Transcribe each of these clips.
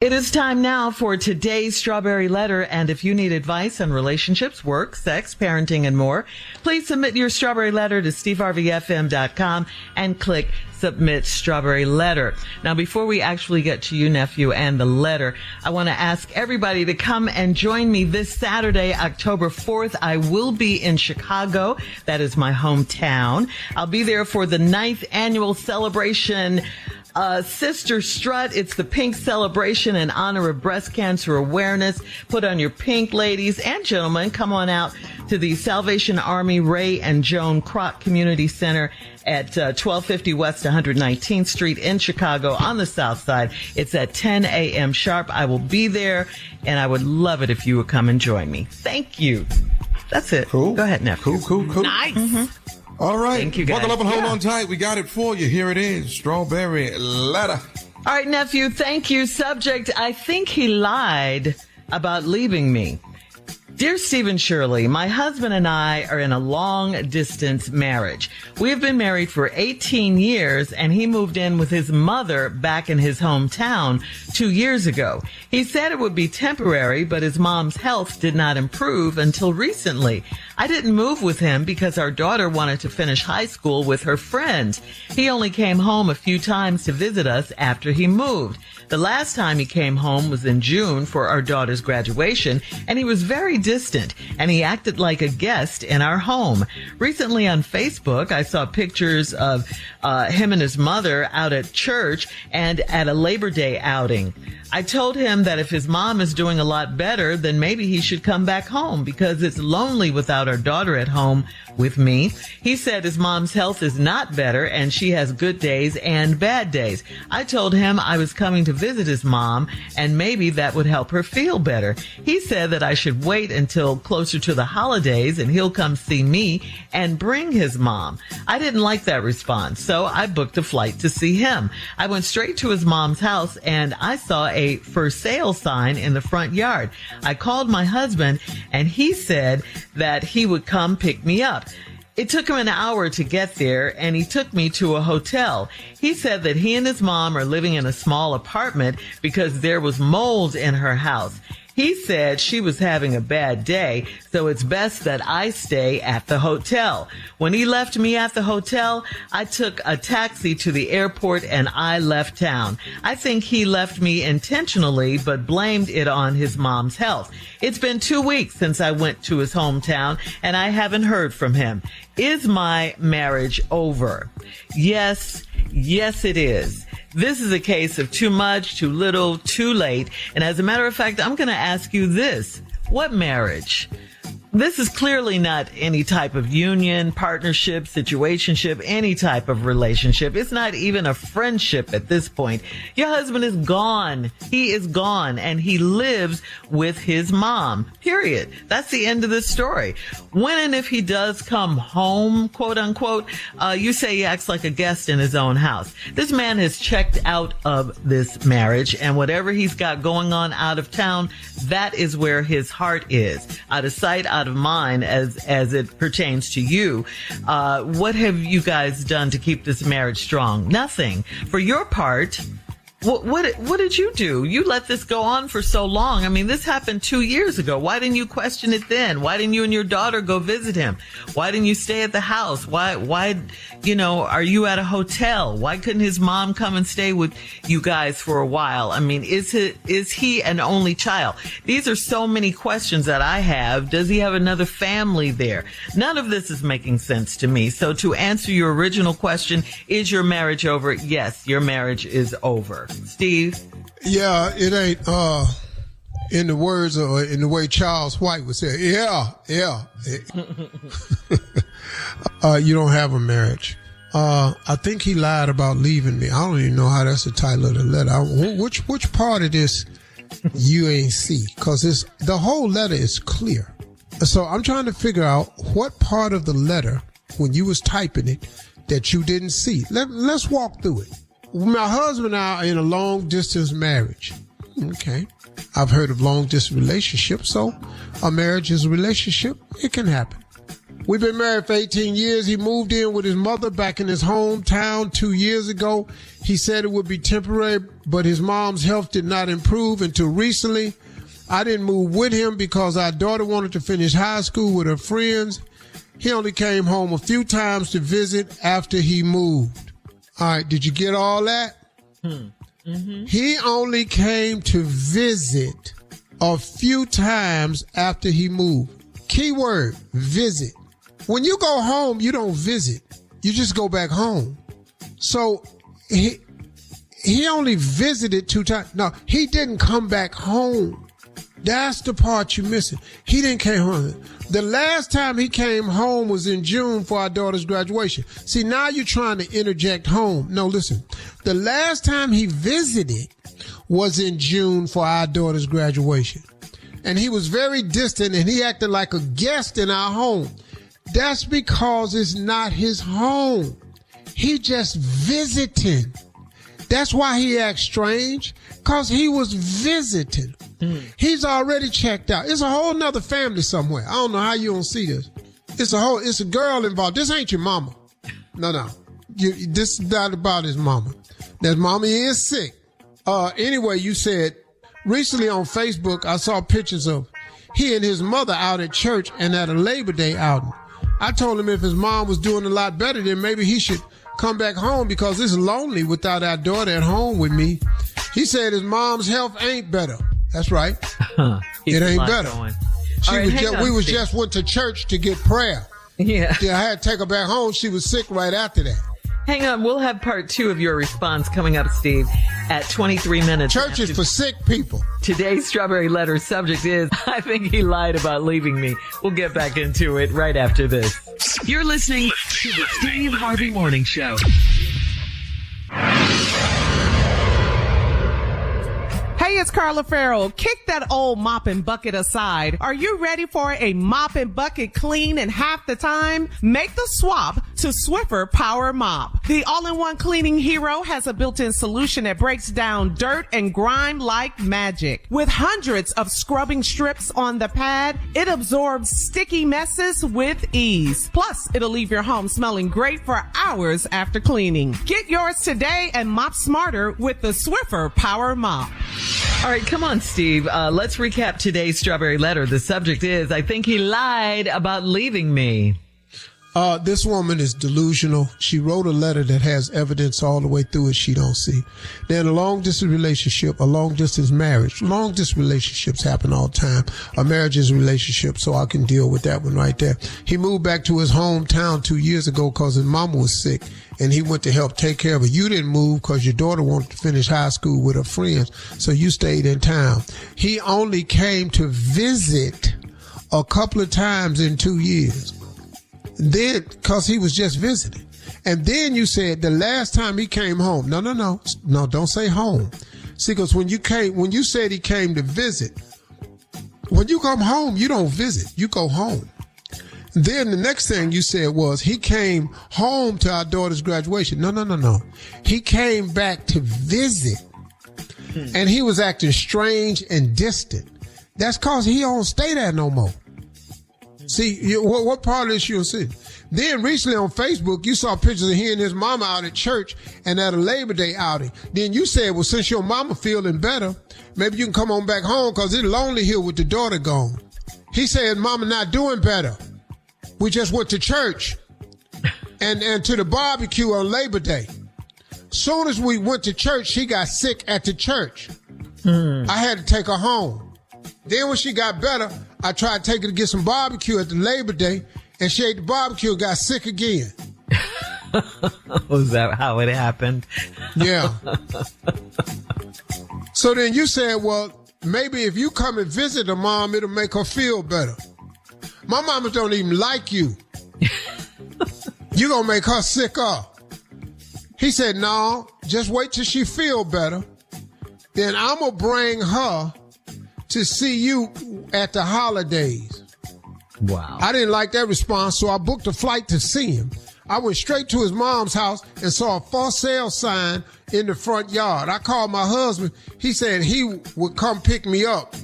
It is time now for today's Strawberry Letter, and if you need advice on relationships, work, sex, parenting, and more, please submit your Strawberry Letter to steveharveyfm.com and click Submit Strawberry Letter. Now, before we actually get to you, nephew, and the letter, I want to ask everybody to come and join me this Saturday, October 4th. I will be in Chicago. That is my hometown. I'll be there for the 9th annual celebration Sister Strut. It's the pink celebration in honor of breast cancer awareness. Put on your pink, ladies and gentlemen. Come on out to the Salvation Army Ray and Joan Kroc Community Center at 1250 West 119th Street in Chicago on the South Side. It's at 10 a.m. sharp. I will be there, and I would love it if you would come and join me. Thank you. That's it. Cool. Go ahead, nephew. Cool. Nice. Mm-hmm. All right. Thank you, guys. Buckle up and hold on tight. We got it for you. Here it is. Strawberry Letter. All right, nephew. Thank you. Subject: I think he lied about leaving me. Dear Stephen Shirley, my husband and I are in a long-distance marriage. We have been married for 18 years, and he moved in with his mother back in his hometown 2 years ago. He said it would be temporary, but his mom's health did not improve until recently. I didn't move with him because our daughter wanted to finish high school with her friends. He only came home a few times to visit us after he moved. The last time he came home was in June for our daughter's graduation, and he was very distant, and he acted like a guest in our home. Recently on Facebook, I saw pictures of him and his mother out at church and at a Labor Day outing. I told him that if his mom is doing a lot better, then maybe he should come back home because it's lonely without our daughter at home with me. He said his mom's health is not better and she has good days and bad days. I told him I was coming to visit his mom and maybe that would help her feel better. He said that I should wait until closer to the holidays and he'll come see me and bring his mom. I didn't like that response, so I booked a flight to see him. I went straight to his mom's house and I saw a for sale sign in the front yard. I called my husband and he said that he would come pick me up. It took him an hour to get there, and he took me to a hotel. He said that he and his mom are living in a small apartment because there was mold in her house. He said she was having a bad day, so it's best that I stay at the hotel. When he left me at the hotel, I took a taxi to the airport and I left town. I think he left me intentionally, but blamed it on his mom's health. It's been 2 weeks since I went to his hometown, and I haven't heard from him. Is my marriage over? Yes, it is. This is a case of too much, too little, too late. And as a matter of fact, I'm going to ask you this. What marriage? This is clearly not any type of union, partnership, situationship, any type of relationship. It's not even a friendship at this point. Your husband is gone. He is gone, and he lives with his mom, period. That's the end of the story. When and if he does come home, quote unquote, you say he acts like a guest in his own house. This man has checked out of this marriage, and whatever he's got going on out of town, that is where his heart is. Out of sight, out of mind, as it pertains to you. What have you guys done to keep this marriage strong? Nothing. For your part, what did you do? You let this go on for so long. I mean, this happened 2 years ago. Why didn't you question it then? Why didn't you and your daughter go visit him? Why didn't you stay at the house? Why, are you at a hotel? Why couldn't his mom come and stay with you guys for a while? I mean, is he an only child? These are so many questions that I have. Does he have another family there? None of this is making sense to me. So to answer your original question, is your marriage over? Yes, your marriage is over. Steve? Yeah, it ain't, in the words or in the way Charles White would say, yeah. You don't have a marriage. I think he lied about leaving me. I don't even know how that's the title of the letter. Which part of this you ain't see? Cause the whole letter is clear. So I'm trying to figure out what part of the letter when you was typing it that you didn't see. Let's walk through it. My husband and I are in a long-distance marriage. Okay. I've heard of long-distance relationships, so a marriage is a relationship. It can happen. We've been married for 18 years. He moved in with his mother back in his hometown 2 years ago. He said it would be temporary, but his mom's health did not improve until recently. I didn't move with him because our daughter wanted to finish high school with her friends. He only came home a few times to visit after he moved. All right, did you get all that? Mm-hmm. He only came to visit a few times after he moved. Keyword, visit. When you go home, you don't visit. You just go back home. So he only visited 2 times. No, he didn't come back home. That's the part you're missing. He didn't came home. The last time he came home was in June for our daughter's graduation. See, now you're trying to interject home. No, listen. The last time he visited was in June for our daughter's graduation. And he was very distant and he acted like a guest in our home. That's because it's not his home. He just visiting. That's why he acts strange, because he was visiting. He's already checked out. It's a whole nother family somewhere. I don't know how you don't see this. It's a girl involved. This ain't your mama. No. This is not about his mama. That mama is sick. Anyway, you said recently on Facebook, I saw pictures of he and his mother out at church and at a Labor Day outing. I told him if his mom was doing a lot better, then maybe he should come back home because it's lonely without our daughter at home with me. He said his mom's health ain't better. That's right. It ain't better. We just went to church to get prayer. Yeah. I had to take her back home. She was sick right after that. Hang on. We'll have part 2 of your response coming up, Steve, at 23 minutes. Church is for sick people. Today's Strawberry Letter subject is, I think he lied about leaving me. We'll get back into it right after this. You're listening to the Steve Harvey Morning Show. Hey, it's Carla Farrell. Kick that old mop and bucket aside. Are you ready for a mop and bucket clean in half the time? Make the swap to Swiffer Power Mop. The all-in-one cleaning hero has a built-in solution that breaks down dirt and grime like magic. With hundreds of scrubbing strips on the pad, it absorbs sticky messes with ease. Plus, it'll leave your home smelling great for hours after cleaning. Get yours today and mop smarter with the Swiffer Power Mop. All right, come on, Steve. Let's recap today's Strawberry Letter. The subject is, I think he lied about leaving me. This woman is delusional. She wrote a letter that has evidence all the way through it she don't see. Then a long-distance relationship, a long-distance marriage. Long-distance relationships happen all the time. A marriage is a relationship, so I can deal with that one right there. He moved back to his hometown 2 years ago because his mama was sick, and he went to help take care of her. You didn't move because your daughter wanted to finish high school with her friends, so you stayed in town. He only came to visit a couple of times in 2 years. Then, because he was just visiting. And then you said the last time he came home. No, don't say home. See, because when you said he came to visit, when you come home, you don't visit, you go home. Then the next thing you said was he came home to our daughter's graduation. No. He came back to visit. And he was acting strange and distant. That's because he don't stay there no more. See, what part of this you'll see? Then recently on Facebook, you saw pictures of he and his mama out at church and at a Labor Day outing. Then you said, well, since your mama feeling better, maybe you can come on back home because it's lonely here with the daughter gone. He said, mama not doing better. We just went to church and to the barbecue on Labor Day. Soon as we went to church, she got sick at the church. I had to take her home. Then when she got better, I tried to take her to get some barbecue at the Labor Day, and she ate the barbecue and got sick again. Was that how it happened? Yeah. So then you said, well, maybe if you come and visit her mom, it'll make her feel better. My mama don't even like you. You gonna make her sick up. He said, no, just wait till she feel better. Then I'm gonna bring her to see you at the holidays. Wow. I didn't like that response, so I booked a flight to see him. I went straight to his mom's house and saw a for sale sign in the front yard. I called my husband. He said he would come pick me up.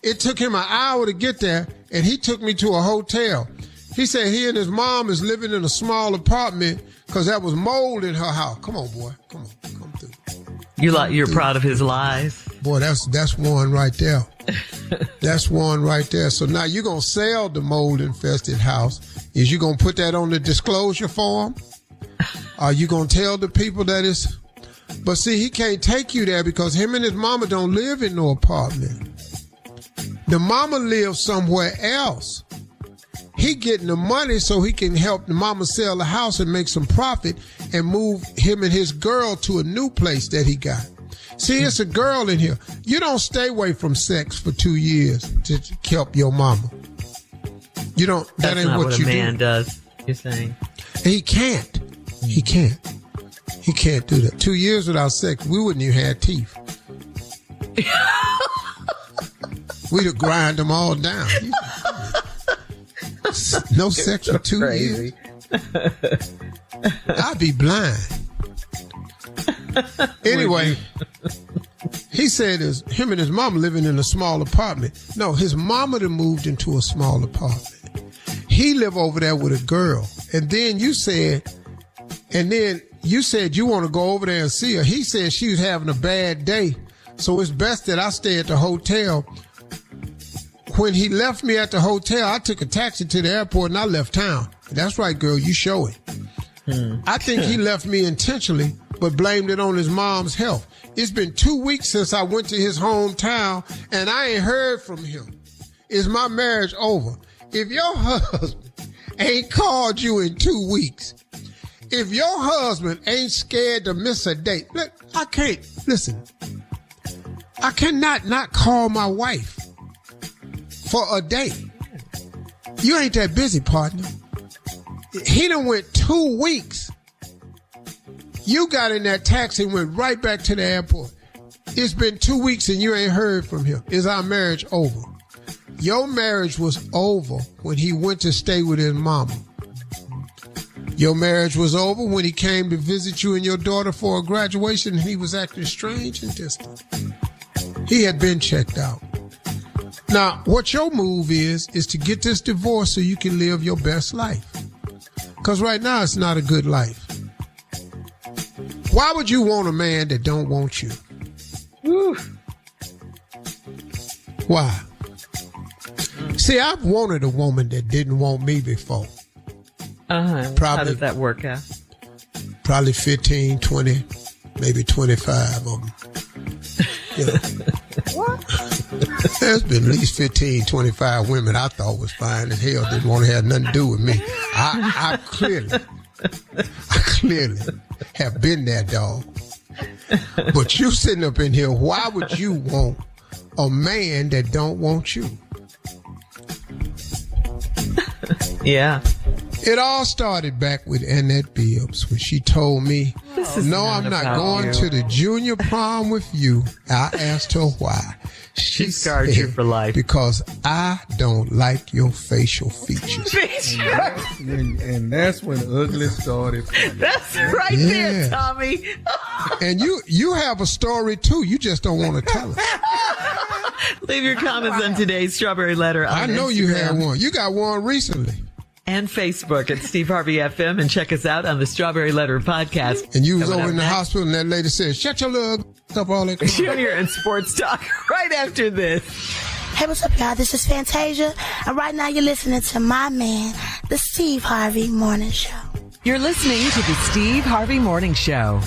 It took him an hour to get there, and he took me to a hotel. He said he and his mom is living in a small apartment because that was mold in her house. Come on, boy. Come through. You're proud of his lies? Boy, that's one right there. That's one right there. So now you're going to sell the mold-infested house. Is you going to put that on the disclosure form? Are you going to tell the people that it's... But see, he can't take you there because him and his mama don't live in no apartment. The mama lives somewhere else. He getting the money so he can help the mama sell the house and make some profit and move him and his girl to a new place that he got. See, it's a girl in here. You don't stay away from sex for 2 years to help your mama. You don't. That ain't what you do. That's not what a man does, you're saying. He can't. He can't. He can't do that. 2 years without sex, we wouldn't even have teeth. We'd have grind them all down. No sex for 2 years. I'd be blind. Anyway, he said him and his mama living in a small apartment. No, his mama done moved into a small apartment. He live over there with a girl. And then you said you want to go over there and see her. He said she was having a bad day, so it's best that I stay at the hotel. When he left me at the hotel, I took a taxi to the airport and I left town. That's right, girl, you show it. I think he left me intentionally, but blamed it on his mom's health. It's been 2 weeks since I went to his hometown and I ain't heard from him. Is my marriage over? If your husband ain't called you in 2 weeks, if your husband ain't scared to miss a date, look, I cannot not call my wife for a day. You ain't that busy, partner. He done went 2 weeks. You got in that taxi and went right back to the airport. It's been 2 weeks and you ain't heard from him. Is our marriage over? Your marriage was over when he went to stay with his mama. Your marriage was over when he came to visit you and your daughter for a graduation and he was acting strange and distant. He had been checked out. Now, what your move is to get this divorce so you can live your best life. Because right now, it's not a good life. Why would you want a man that don't want you? Woo. Why? See, I've wanted a woman that didn't want me before. How does that work out? Probably 15, 20, maybe 25 of them. You know. What? There's been at least 15, 25 women I thought was fine as hell, didn't want to have nothing to do with me. I clearly have been that dog. But you sitting up in here, why would you want a man that don't want you? Yeah. It all started back with Annette Bibbs when she told me, no, I'm not going to the junior prom with you. I asked her why. She scarred you for life. Because I don't like your facial features. And that's when ugly started. That's right there, Tommy. And you have a story too. You just don't want to tell us. Leave your comments on today's Strawberry Letter on I know Instagram. You had one. You got one recently. And Facebook at Steve Harvey FM, and check us out on the Strawberry Letter podcast. And you was over in the hospital and that lady said, shut your little up all that. Junior and Sports Talk right after this. Hey, what's up, y'all? This is Fantasia, and right now you're listening to my man, the Steve Harvey Morning Show. You're listening to the Steve Harvey Morning Show.